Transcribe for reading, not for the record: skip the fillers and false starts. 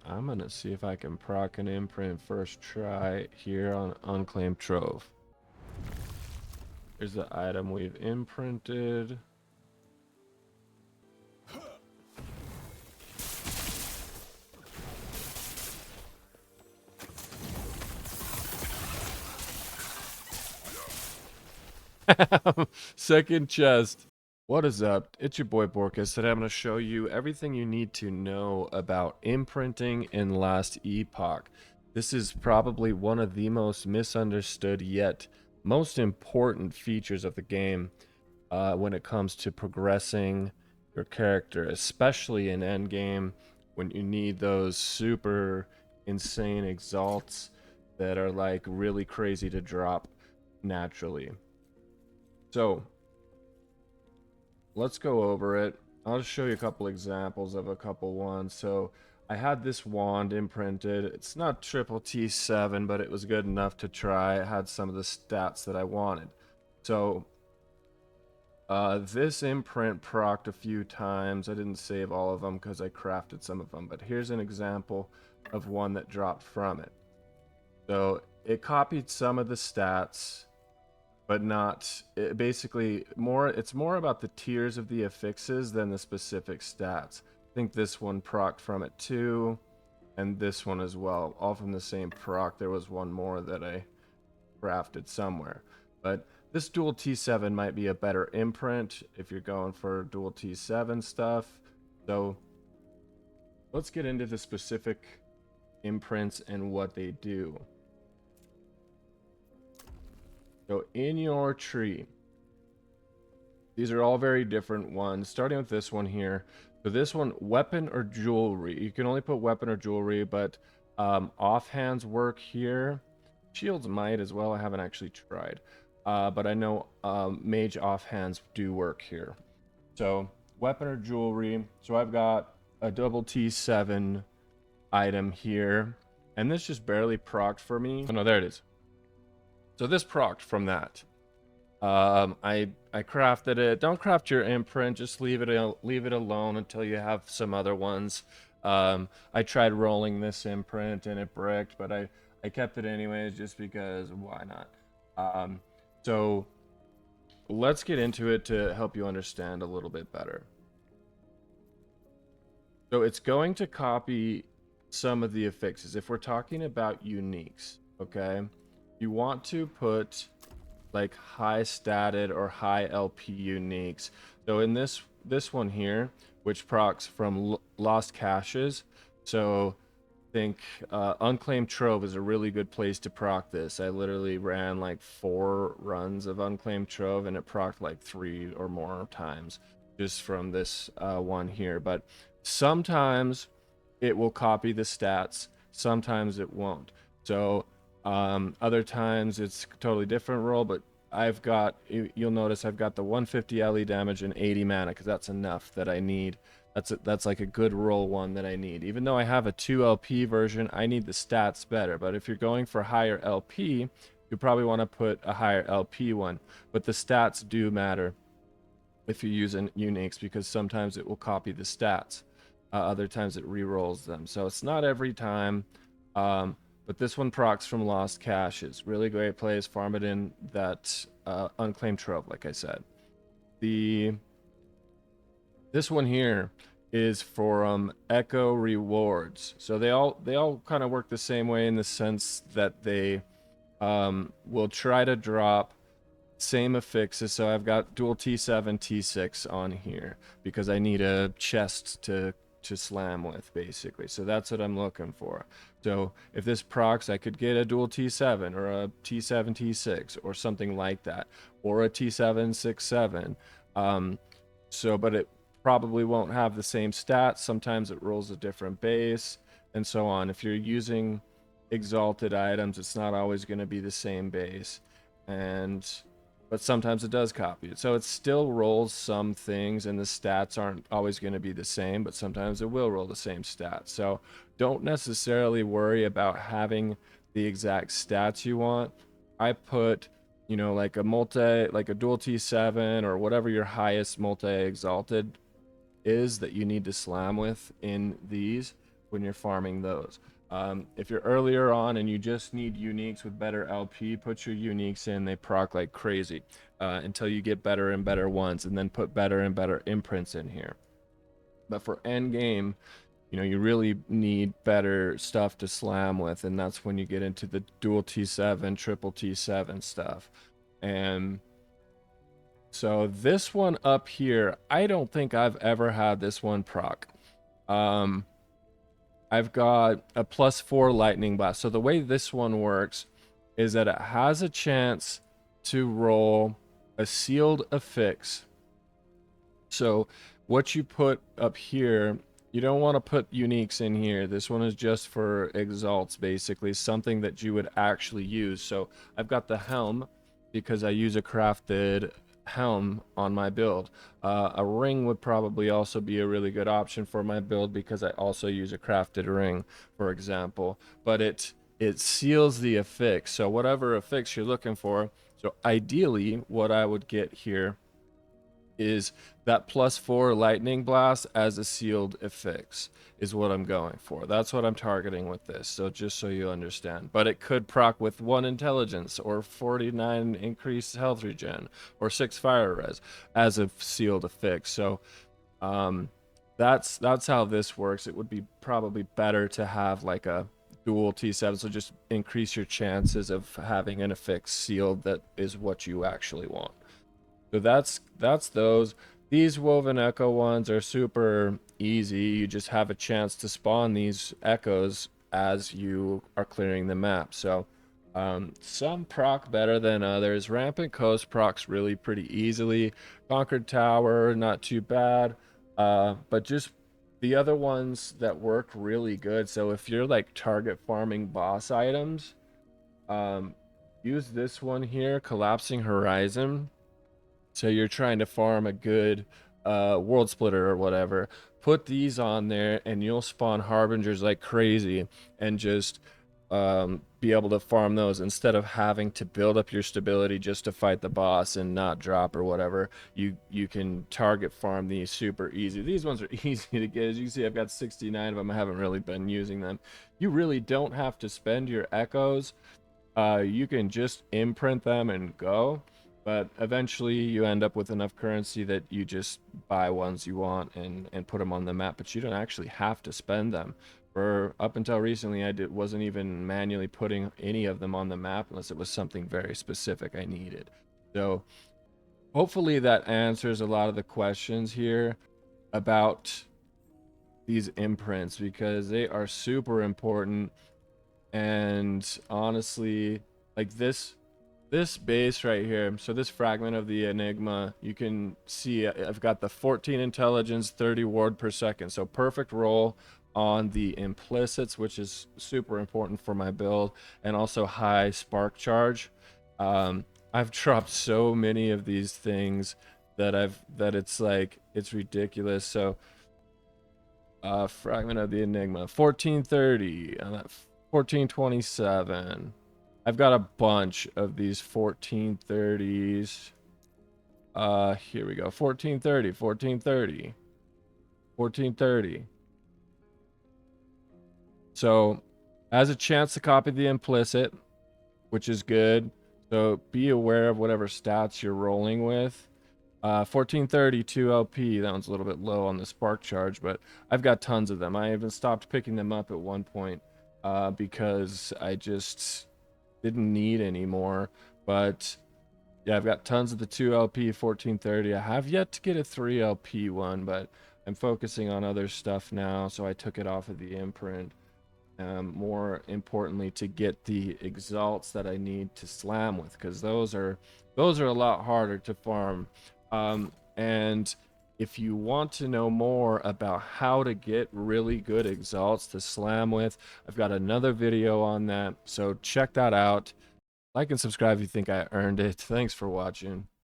I'm gonna see if I can proc an imprint first try here on Unclaimed Trove. Here's the item we've imprinted. Second chest. What is up? It's your boy Borkus. Today I'm going to show you everything you need to know about imprinting in Last Epoch. This is probably one of the most misunderstood yet most important features of the game when it comes to progressing your character, especially in endgame when you need those super insane exalts that are like really crazy to drop naturally. So let's go over it. I'll just show you a couple examples of a couple ones. So I had this wand imprinted. It's not triple T7, but it was good enough to try. It had some of the stats that I wanted. So this imprint procced a few times. I didn't save all of them because I crafted some of them, but here's an example of one that dropped from it. So it copied some of the stats, but not basically more. It's more about the tiers of the affixes than the specific stats. I think this one procced from it too, and this one as well, all from the same proc. There was one more that I crafted somewhere, but this dual T7 might be a better imprint if you're going for dual T7 stuff. So let's get into the specific imprints and what they do. So in your tree, these are all very different ones, starting with this one here. So this one, weapon or jewelry. You can only put weapon or jewelry, but offhands work here. Shields might as well. I haven't actually tried. But I know mage offhands do work here. So weapon or jewelry. So I've got a double T7 item here. And this just barely procced for me. Oh no, there it is. So this procced from that. I crafted it. Don't craft your imprint. Just leave it alone until you have some other ones. I tried rolling this imprint and it bricked, but I kept it anyways just because why not? So let's get into it to help you understand a little bit better. So it's going to copy some of the affixes. If we're talking about uniques, okay, you want to put like high statted or high LP uniques. So in this one here, which procs from lost caches, so think Unclaimed Trove is a really good place to proc this. I literally ran like 4 runs of Unclaimed Trove and it procced like 3 or more times just from this one here. But sometimes it will copy the stats, sometimes it won't. So other times it's a totally different roll, but I've got, you'll notice I've got the 150 LE damage and 80 mana because that's enough that I need. That's like a good roll one that I need. Even though I have a 2 LP version, I need the stats better. But if you're going for higher LP, you probably want to put a higher LP one. But the stats do matter if you're using uniques because sometimes it will copy the stats. Other times it re-rolls them. So it's not every time. But this one procs from lost caches. Really great place. Farm it in that unclaimed trove, like I said. This one here is for echo rewards. So they all kind of work the same way in the sense that they will try to drop same affixes. So I've got dual T7, T6 on here because I need a chest to slam with, basically. So that's what I'm looking for. So if this procs, I could get a dual T7 or a T7 T6 or something like that, or a T7 6-7. But it probably won't have the same stats. Sometimes it rolls a different base and so on. If you're using exalted items, it's not always going to be the same base, but sometimes it does copy it. So it still rolls some things and the stats aren't always going to be the same, but sometimes it will roll the same stats. So don't necessarily worry about having the exact stats you want. I put, like a dual T7 or whatever your highest multi exalted is that you need to slam with in these. when you're farming those. If you're earlier on and you just need uniques with better LP, put your uniques in. They proc like crazy until you get better and better ones, and then put better and better imprints in here. But for end game, you know, you really need better stuff to slam with, and that's when you get into the dual T7, triple T7 stuff. And so this one up here, I don't think I've ever had this one proc. I've got a +4 lightning blast. So the way this one works is that it has a chance to roll a sealed affix. So what you put up here, you don't want to put uniques in here. This one is just for exalts, basically, something that you would actually use. So I've got the helm because I use a crafted helm on my build. A ring would probably also be a really good option for my build because I also use a crafted ring, for example. But it seals the affix. So whatever affix you're looking for. So ideally, what I would get here is that +4 lightning blast as a sealed affix is what I'm going for. That's what I'm targeting with this. So just so you understand, but it could proc with 1 intelligence or 49 increased health regen or 6 fire res as a sealed affix. So that's how this works. It would be probably better to have like a dual T7, so just increase your chances of having an affix sealed that is what you actually want. So that's those. These woven echo ones are super easy. You just have a chance to spawn these echoes as you are clearing the map. So some proc better than others. Rampant Coast procs really pretty easily. Conquered Tower, not too bad. But just the other ones that work really good. So if you're like target farming boss items, use this one here, Collapsing Horizon. So you're trying to farm a good world splitter or whatever. Put these on there and you'll spawn harbingers like crazy and just be able to farm those instead of having to build up your stability just to fight the boss and not drop or whatever. You can target farm these super easy. These ones are easy to get. As you can see, I've got 69 of them. I haven't really been using them. You really don't have to spend your echoes. You can just imprint them and go. But eventually you end up with enough currency that you just buy ones you want and put them on the map, but you don't actually have to spend them. For up until recently, wasn't even manually putting any of them on the map unless it was something very specific I needed. So hopefully that answers a lot of the questions here about these imprints, because they are super important. And honestly, like this base right here, so this fragment of the enigma, you can see I've got the 14 intelligence, 30 ward per second, so perfect roll on the implicits, which is super important for my build, and also high spark charge. I've dropped so many of these things that it's like it's ridiculous. So fragment of the enigma, 1430, I'm at 1427. I've got a bunch of these 1430s. Here we go. 1430, 1430, 1430. So, has a chance to copy the implicit, which is good. So, be aware of whatever stats you're rolling with. 1432 LP, that one's a little bit low on the spark charge, but I've got tons of them. I even stopped picking them up at one point because I just didn't need anymore. But yeah, I've got tons of the 2 LP 1430. I have yet to get a 3 LP one, but I'm focusing on other stuff now, so I took it off of the imprint. More importantly, to get the exalts that I need to slam with, because those are a lot harder to farm. And if you want to know more about how to get really good exalts to slam with, I've got another video on that, so check that out. Like and subscribe if you think I earned it. Thanks for watching.